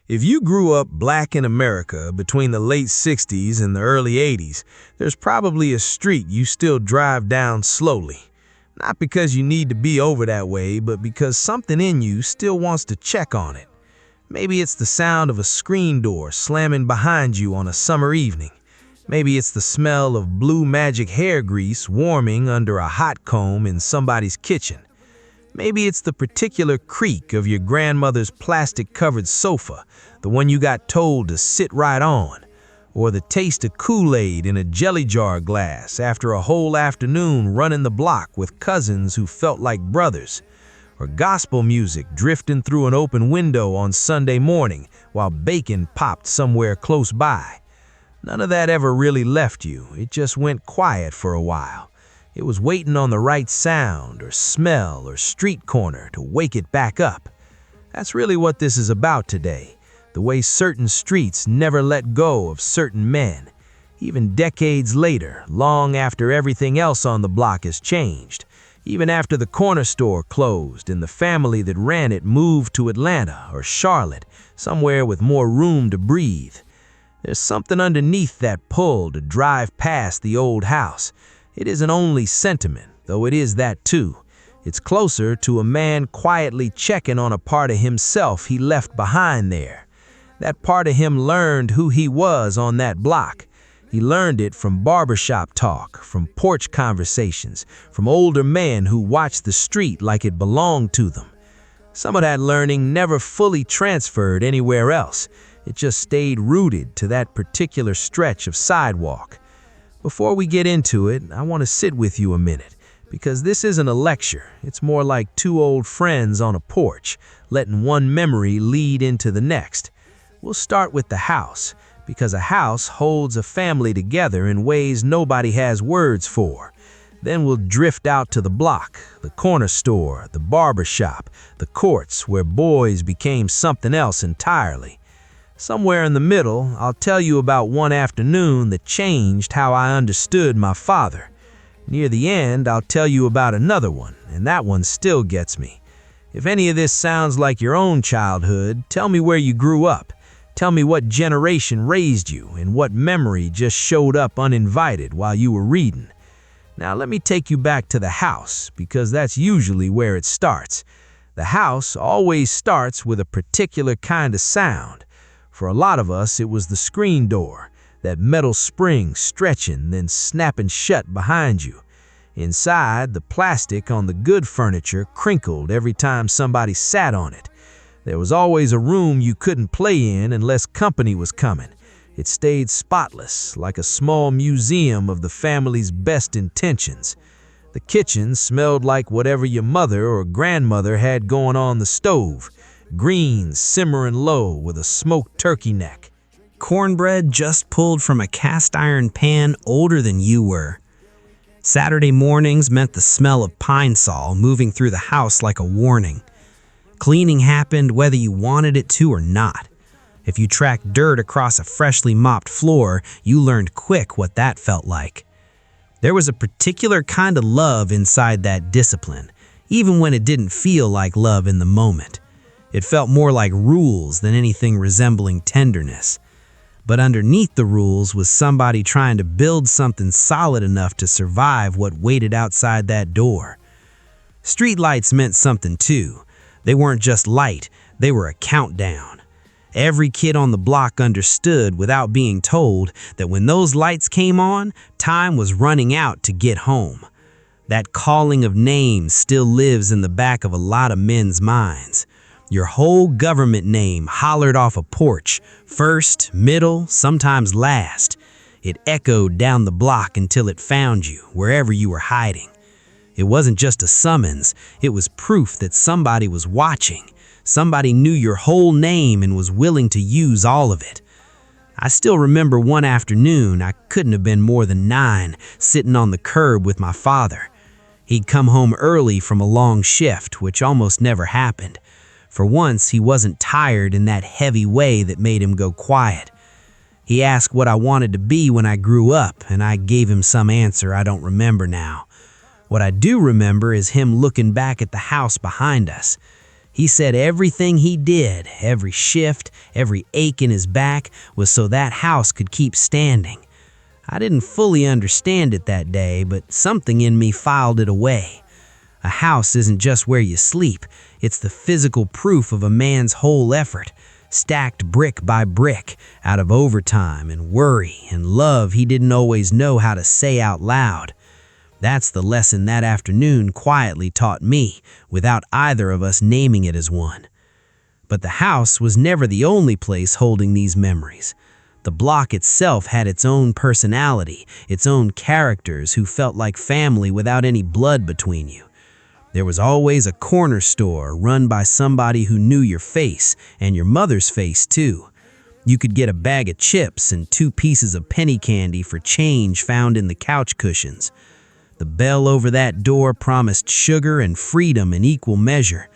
If you grew up black in America between the late 60s and the early 80s, there's probably a street you still drive down slowly. Not because you need to be over that way, but because something in you still wants to check on it. Maybe it's the sound of a screen door slamming behind you on a summer evening. Maybe it's the smell of blue magic hair grease warming under a hot comb in somebody's kitchen. Maybe it's the particular creak of your grandmother's plastic-covered sofa, the one you got told to sit right on, or the taste of Kool-Aid in a jelly jar glass after a whole afternoon running the block with cousins who felt like brothers, or gospel music drifting through an open window on Sunday morning while bacon popped somewhere close by. None of that ever really left you. It just went quiet for a while. It was waiting on the right sound or smell or street corner to wake it back up. That's really what this is about today, the way certain streets never let go of certain men, even decades later, long after everything else on the block has changed, even after the corner store closed and the family that ran it moved to Atlanta or Charlotte, somewhere with more room to breathe. There's something underneath that pull to drive past the old house. It isn't only sentiment, though it is that too. It's closer to a man quietly checking on a part of himself he left behind there. That part of him learned who he was on that block. He learned it from barbershop talk, from porch conversations, from older men who watched the street like it belonged to them. Some of that learning never fully transferred anywhere else. It just stayed rooted to that particular stretch of sidewalk. Before we get into it, I want to sit with you a minute, because this isn't a lecture. It's more like two old friends on a porch, letting one memory lead into the next. We'll start with the house, because a house holds a family together in ways nobody has words for. Then we'll drift out to the block, the corner store, the barbershop, the courts where boys became something else entirely. Somewhere in the middle, I'll tell you about one afternoon that changed how I understood my father. Near the end, I'll tell you about another one, and that one still gets me. If any of this sounds like your own childhood, tell me where you grew up. Tell me what generation raised you and what memory just showed up uninvited while you were reading. Now let me take you back to the house, because that's usually where it starts. The house always starts with a particular kind of sound. For a lot of us, it was the screen door, that metal spring stretching, then snapping shut behind you. Inside, the plastic on the good furniture crinkled every time somebody sat on it. There was always a room you couldn't play in unless company was coming. It stayed spotless, like a small museum of the family's best intentions. The kitchen smelled like whatever your mother or grandmother had going on the stove. Greens simmering low with a smoked turkey neck. Cornbread just pulled from a cast iron pan older than you were. Saturday mornings meant the smell of pine sol moving through the house like a warning. Cleaning happened whether you wanted it to or not. If you tracked dirt across a freshly mopped floor, you learned quick what that felt like. There was a particular kind of love inside that discipline, even when it didn't feel like love in the moment. It felt more like rules than anything resembling tenderness. But underneath the rules was somebody trying to build something solid enough to survive what waited outside that door. Streetlights meant something too. They weren't just light, they were a countdown. Every kid on the block understood without being told that when those lights came on, time was running out to get home. That calling of names still lives in the back of a lot of men's minds. Your whole government name hollered off a porch, first, middle, sometimes last. It echoed down the block until it found you, wherever you were hiding. It wasn't just a summons, it was proof that somebody was watching. Somebody knew your whole name and was willing to use all of it. I still remember one afternoon, I couldn't have been more than 9, sitting on the curb with my father. He'd come home early from a long shift, which almost never happened. For once, he wasn't tired in that heavy way that made him go quiet. He asked what I wanted to be when I grew up, and I gave him some answer I don't remember now. What I do remember is him looking back at the house behind us. He said everything he did, every shift, every ache in his back, was so that house could keep standing. I didn't fully understand it that day, but something in me filed it away. A house isn't just where you sleep, it's the physical proof of a man's whole effort, stacked brick by brick, out of overtime and worry and love he didn't always know how to say out loud. That's the lesson that afternoon quietly taught me, without either of us naming it as one. But the house was never the only place holding these memories. The block itself had its own personality, its own characters who felt like family without any blood between you. There was always a corner store run by somebody who knew your face, and your mother's face too. You could get a bag of chips and 2 pieces of penny candy for change found in the couch cushions. The bell over that door promised sugar and freedom in equal measure.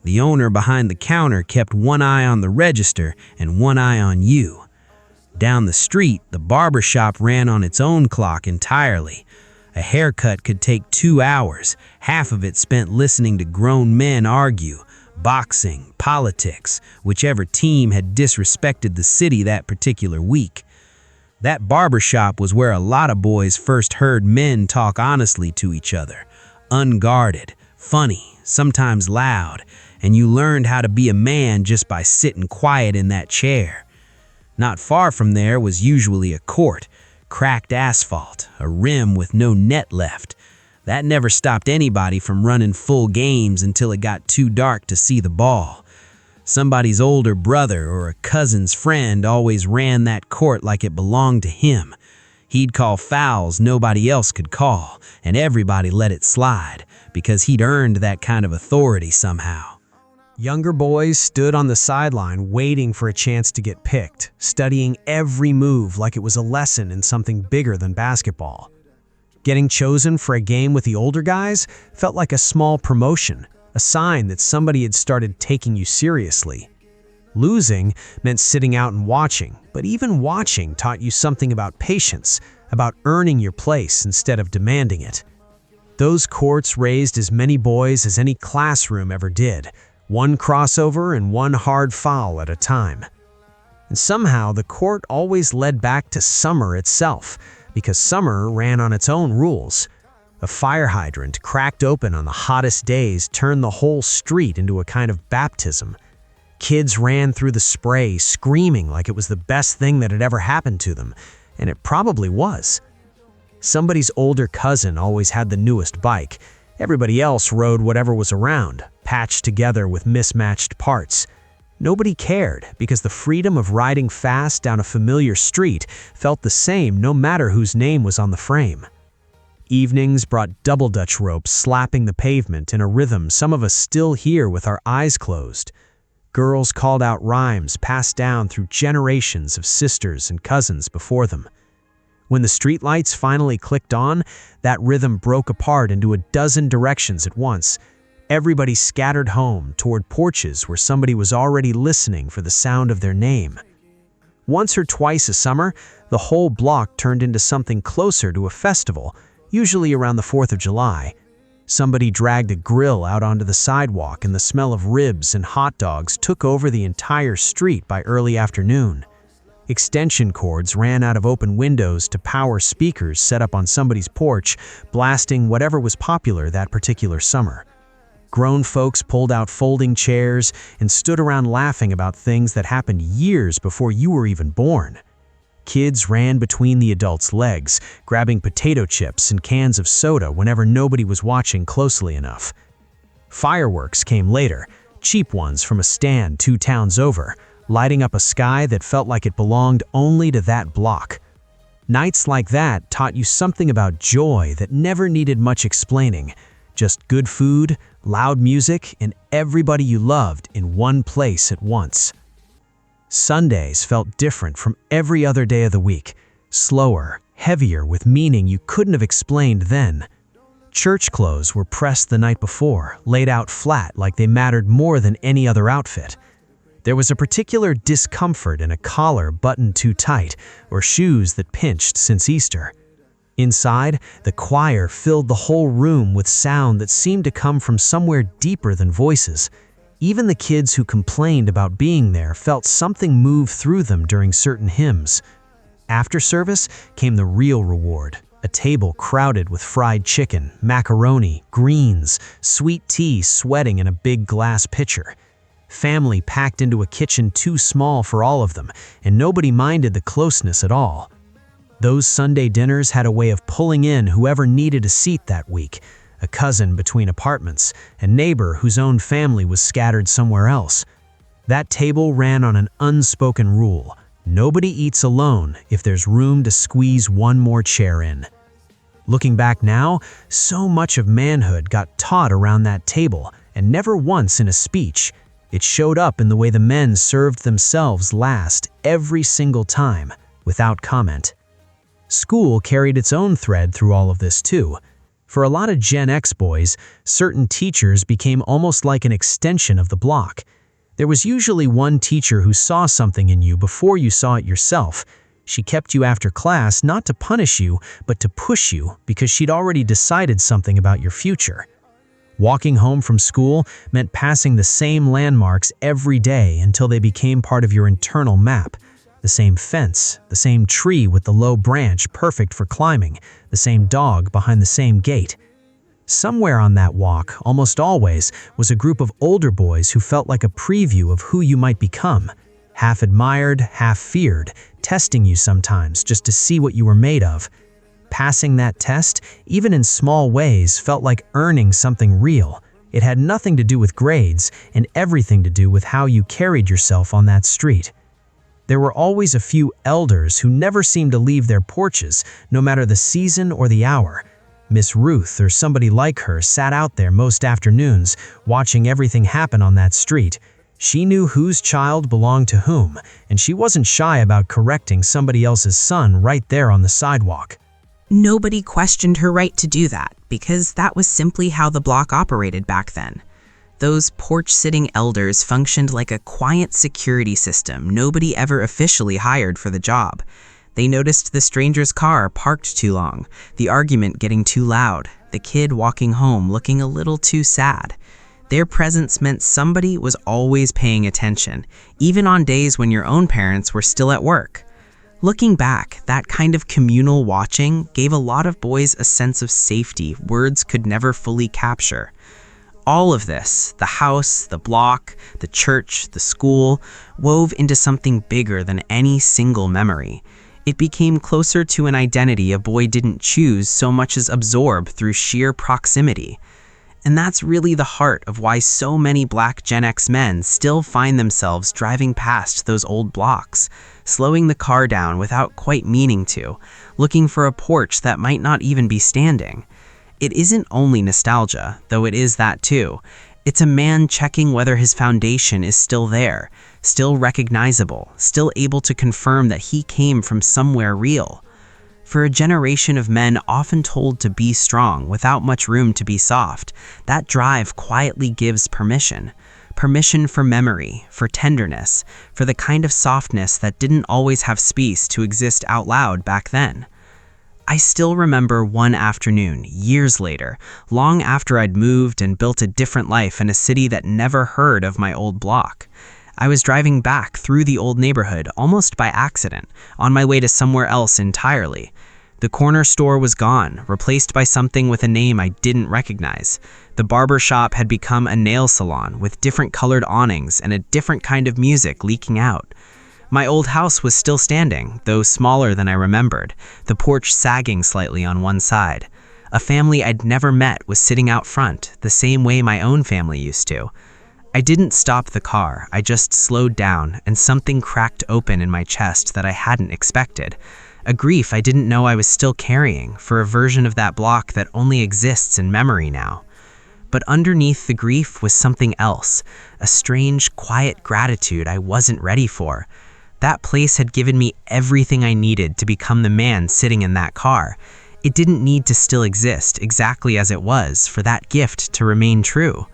The owner behind the counter kept one eye on the register and one eye on you. Down the street, the barbershop ran on its own clock entirely. A haircut could take 2 hours, half of it spent listening to grown men argue, boxing, politics, whichever team had disrespected the city that particular week. That barbershop was where a lot of boys first heard men talk honestly to each other, unguarded, funny, sometimes loud, and you learned how to be a man just by sitting quiet in that chair. Not far from there was usually a court, cracked asphalt, a rim with no net left. That never stopped anybody from running full games until it got too dark to see the ball. Somebody's older brother or a cousin's friend always ran that court like it belonged to him. He'd call fouls nobody else could call, and everybody let it slide, because he'd earned that kind of authority somehow. Younger boys stood on the sideline waiting for a chance to get picked, studying every move like it was a lesson in something bigger than basketball. Getting chosen for a game with the older guys felt like a small promotion, a sign that somebody had started taking you seriously. Losing meant sitting out and watching, but even watching taught you something about patience, about earning your place instead of demanding it. Those courts raised as many boys as any classroom ever did, one crossover and one hard foul at a time. And somehow the court always led back to summer itself, because summer ran on its own rules. A fire hydrant cracked open on the hottest days turned the whole street into a kind of baptism. Kids ran through the spray screaming like it was the best thing that had ever happened to them, and it probably was. Somebody's older cousin always had the newest bike. Everybody else rode whatever was around, patched together with mismatched parts. Nobody cared because the freedom of riding fast down a familiar street felt the same no matter whose name was on the frame. Evenings brought double Dutch ropes slapping the pavement in a rhythm some of us still hear with our eyes closed. Girls called out rhymes passed down through generations of sisters and cousins before them. When the streetlights finally clicked on, that rhythm broke apart into a dozen directions at once. Everybody scattered home toward porches where somebody was already listening for the sound of their name. Once or twice a summer, the whole block turned into something closer to a festival, usually around the 4th of July. Somebody dragged a grill out onto the sidewalk and the smell of ribs and hot dogs took over the entire street by early afternoon. Extension cords ran out of open windows to power speakers set up on somebody's porch, blasting whatever was popular that particular summer. Grown folks pulled out folding chairs and stood around laughing about things that happened years before you were even born. Kids ran between the adults' legs, grabbing potato chips and cans of soda whenever nobody was watching closely enough. Fireworks came later, cheap ones from a stand 2 towns over, lighting up a sky that felt like it belonged only to that block. Nights like that taught you something about joy that never needed much explaining. Just good food, loud music, and everybody you loved in one place at once. Sundays felt different from every other day of the week, slower, heavier with meaning you couldn't have explained then. Church clothes were pressed the night before, laid out flat like they mattered more than any other outfit. There was a particular discomfort in a collar buttoned too tight or shoes that pinched since Easter. Inside, the choir filled the whole room with sound that seemed to come from somewhere deeper than voices. Even the kids who complained about being there felt something move through them during certain hymns. After service came the real reward, a table crowded with fried chicken, macaroni, greens, sweet tea sweating in a big glass pitcher. Family packed into a kitchen too small for all of them, and nobody minded the closeness at all. Those Sunday dinners had a way of pulling in whoever needed a seat that week, a cousin between apartments, a neighbor whose own family was scattered somewhere else. That table ran on an unspoken rule: nobody eats alone if there's room to squeeze one more chair in. Looking back now, so much of manhood got taught around that table, and never once in a speech. It showed up in the way the men served themselves last every single time, without comment. School carried its own thread through all of this too. For a lot of Gen X boys, certain teachers became almost like an extension of the block. There was usually one teacher who saw something in you before you saw it yourself. She kept you after class not to punish you, but to push you because she'd already decided something about your future. Walking home from school meant passing the same landmarks every day until they became part of your internal map. The same fence, the same tree with the low branch perfect for climbing, the same dog behind the same gate. Somewhere on that walk, almost always, was a group of older boys who felt like a preview of who you might become. Half admired, half feared, testing you sometimes just to see what you were made of. Passing that test, even in small ways, felt like earning something real. It had nothing to do with grades and everything to do with how you carried yourself on that street. There were always a few elders who never seemed to leave their porches, no matter the season or the hour. Miss Ruth or somebody like her sat out there most afternoons, watching everything happen on that street. She knew whose child belonged to whom, and she wasn't shy about correcting somebody else's son right there on the sidewalk. Nobody questioned her right to do that, because that was simply how the block operated back then. Those porch-sitting elders functioned like a quiet security system nobody ever officially hired for the job. They noticed the stranger's car parked too long, the argument getting too loud, the kid walking home looking a little too sad. Their presence meant somebody was always paying attention, even on days when your own parents were still at work. Looking back, that kind of communal watching gave a lot of boys a sense of safety words could never fully capture. All of this, the house, the block, the church, the school, wove into something bigger than any single memory. It became closer to an identity a boy didn't choose so much as absorb through sheer proximity. And that's really the heart of why so many Black Gen X men still find themselves driving past those old blocks, slowing the car down without quite meaning to, looking for a porch that might not even be standing. It isn't only nostalgia, though it is that too. It's a man checking whether his foundation is still there, still recognizable, still able to confirm that he came from somewhere real. For a generation of men often told to be strong without much room to be soft, that drive quietly gives permission. Permission for memory, for tenderness, for the kind of softness that didn't always have space to exist out loud back then. I still remember one afternoon, years later, long after I'd moved and built a different life in a city that never heard of my old block. I was driving back through the old neighborhood almost by accident, on my way to somewhere else entirely. The corner store was gone, replaced by something with a name I didn't recognize. The barbershop had become a nail salon with different colored awnings and a different kind of music leaking out. My old house was still standing, though smaller than I remembered, the porch sagging slightly on one side. A family I'd never met was sitting out front, the same way my own family used to. I didn't stop the car, I just slowed down, and something cracked open in my chest that I hadn't expected. A grief I didn't know I was still carrying for a version of that block that only exists in memory now. But underneath the grief was something else, a strange, quiet gratitude I wasn't ready for. That place had given me everything I needed to become the man sitting in that car. It didn't need to still exist exactly as it was for that gift to remain true.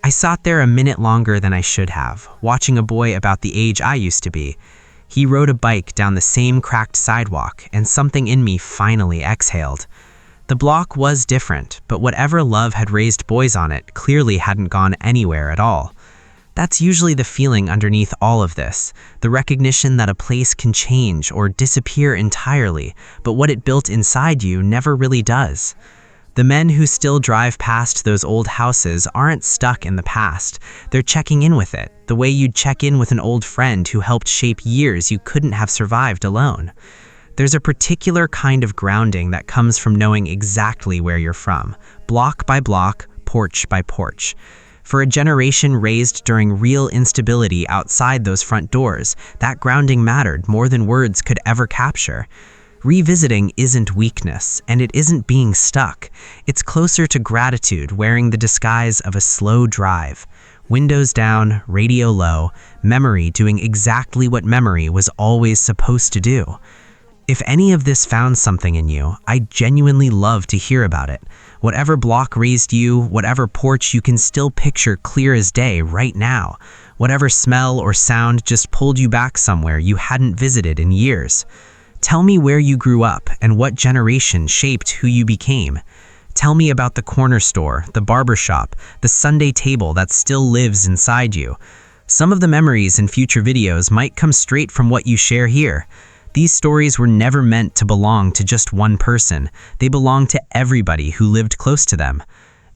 I sat there a minute longer than I should have, watching a boy about the age I used to be. He rode a bike down the same cracked sidewalk, and something in me finally exhaled. The block was different, but whatever love had raised boys on it clearly hadn't gone anywhere at all. That's usually the feeling underneath all of this, the recognition that a place can change or disappear entirely, but what it built inside you never really does. The men who still drive past those old houses aren't stuck in the past. They're checking in with it, the way you'd check in with an old friend who helped shape years you couldn't have survived alone. There's a particular kind of grounding that comes from knowing exactly where you're from, block by block, porch by porch. For a generation raised during real instability outside those front doors, that grounding mattered more than words could ever capture. Revisiting isn't weakness, and it isn't being stuck. It's closer to gratitude wearing the disguise of a slow drive. Windows down, radio low, memory doing exactly what memory was always supposed to do. If any of this found something in you, I'd genuinely love to hear about it. Whatever block raised you, whatever porch you can still picture clear as day right now, whatever smell or sound just pulled you back somewhere you hadn't visited in years. Tell me where you grew up and what generation shaped who you became. Tell me about the corner store, the barbershop, the Sunday table that still lives inside you. Some of the memories in future videos might come straight from what you share here. These stories were never meant to belong to just one person. They belong to everybody who lived close to them.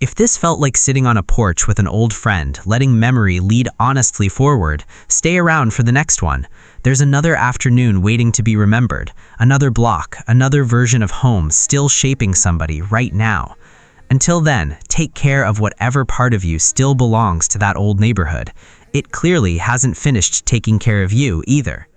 If this felt like sitting on a porch with an old friend, letting memory lead honestly forward, stay around for the next one. There's another afternoon waiting to be remembered, another block, another version of home still shaping somebody right now. Until then, take care of whatever part of you still belongs to that old neighborhood. It clearly hasn't finished taking care of you either.